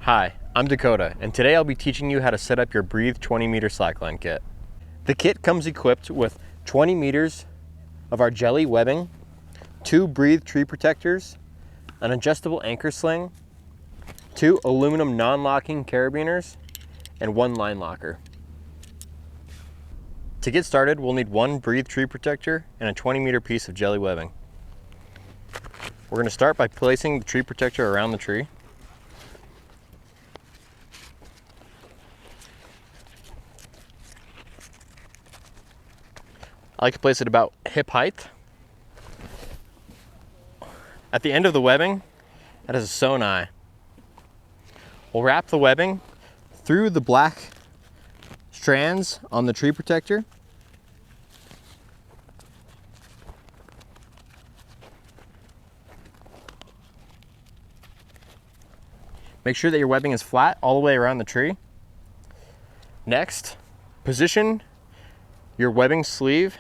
Hi, I'm Dakota, and today I'll be teaching you how to set up your Breathe 20-meter slackline kit. The kit comes equipped with 20 meters of our jelly webbing, 2 Breathe tree protectors, an adjustable anchor sling, 2 aluminum non-locking carabiners, and 1 line locker. To get started, we'll need 1 Breathe tree protector and a 20-meter piece of jelly webbing. We're going to start by placing the tree protector around the tree. I like to place it about hip height. At the end of the webbing, that is a sewn eye. We'll wrap the webbing through the black strands on the tree protector. Make sure that your webbing is flat all the way around the tree. Next, position your webbing sleeve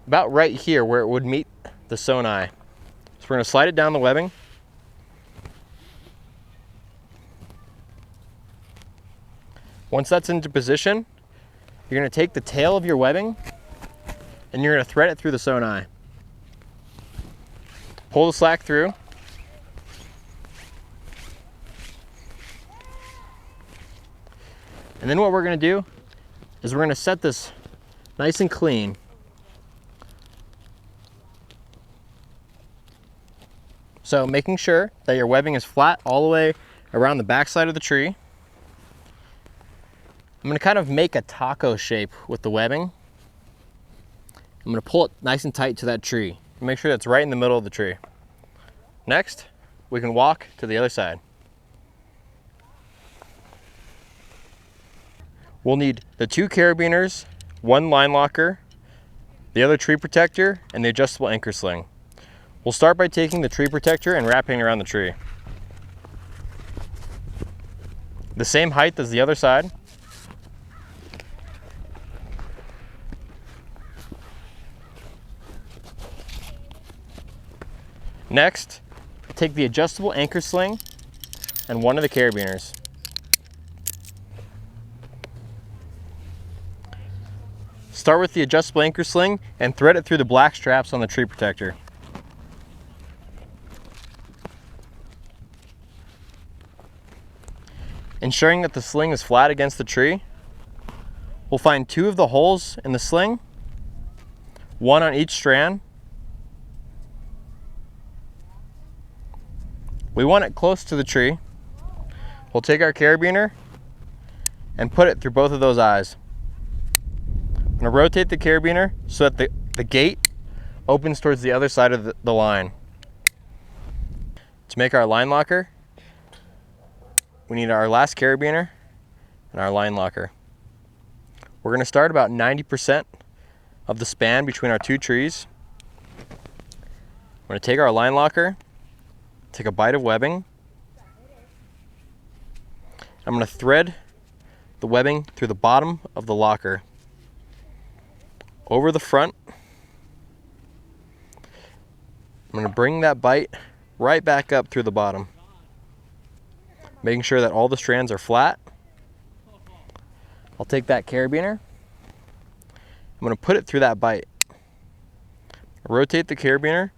about right here where it would meet the sewn eye. So we're going to slide it down the webbing. Once that's into position, you're going to take the tail of your webbing and you're going to thread it through the sewn eye. Pull the slack through. And then what we're going to do is we're going to set this nice and clean. So making sure that your webbing is flat all the way around the back side of the tree. I'm going to kind of make a taco shape with the webbing. I'm going to pull it nice and tight to that tree. Make sure that's right in the middle of the tree. Next, we can walk to the other side. We'll need the 2 carabiners, 1 line locker, the other tree protector, and the adjustable anchor sling. We'll start by taking the tree protector and wrapping it around the tree. The same height as the other side. Next, take the adjustable anchor sling and 1 of the carabiners. Start with the adjustable anchor sling and thread it through the black straps on the tree protector. Ensuring that the sling is flat against the tree, we'll find 2 of the holes in the sling, 1 on each strand. We want it close to the tree. We'll take our carabiner and put it through both of those eyes. I'm going to rotate the carabiner so that the gate opens towards the other side of the line. To make our line locker, we need our last carabiner and our line locker. We're going to start about 90% of the span between our 2 trees. We're going to take our line locker, take a bite of webbing. I'm going to thread the webbing through the bottom of the locker, over the front. I'm going to bring that bite right back up through the bottom, making sure that all the strands are flat. I'll take that carabiner. I'm going to put it through that bite. Rotate the carabiner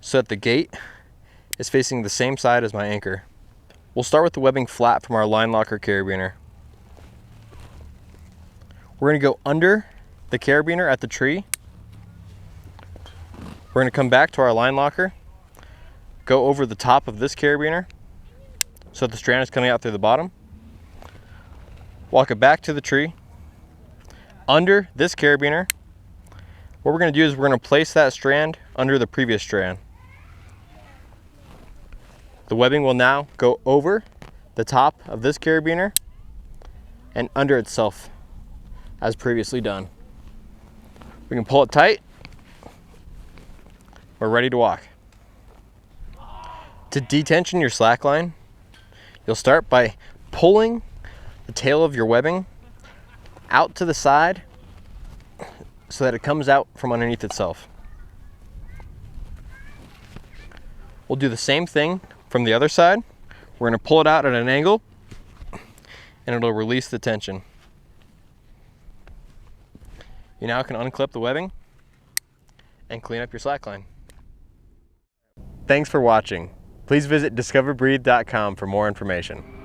so that the gate is facing the same side as my anchor. We'll start with the webbing flat from our line locker carabiner. We're going to go under the carabiner at the tree. We're going to come back to our line locker, go over the top of this carabiner so that the strand is coming out through the bottom. Walk it back to the tree. Under this carabiner, what we're going to do is we're going to place that strand under the previous strand. The webbing will now go over the top of this carabiner and under itself as previously done. We can pull it tight. We're ready to walk. To detension your slackline, you'll start by pulling the tail of your webbing out to the side so that it comes out from underneath itself. We'll do the same thing from the other side. We're going to pull it out at an angle and it'll release the tension. You now can unclip the webbing and clean up your slackline. Thanks for watching. Please visit discoverbreathe.com for more information.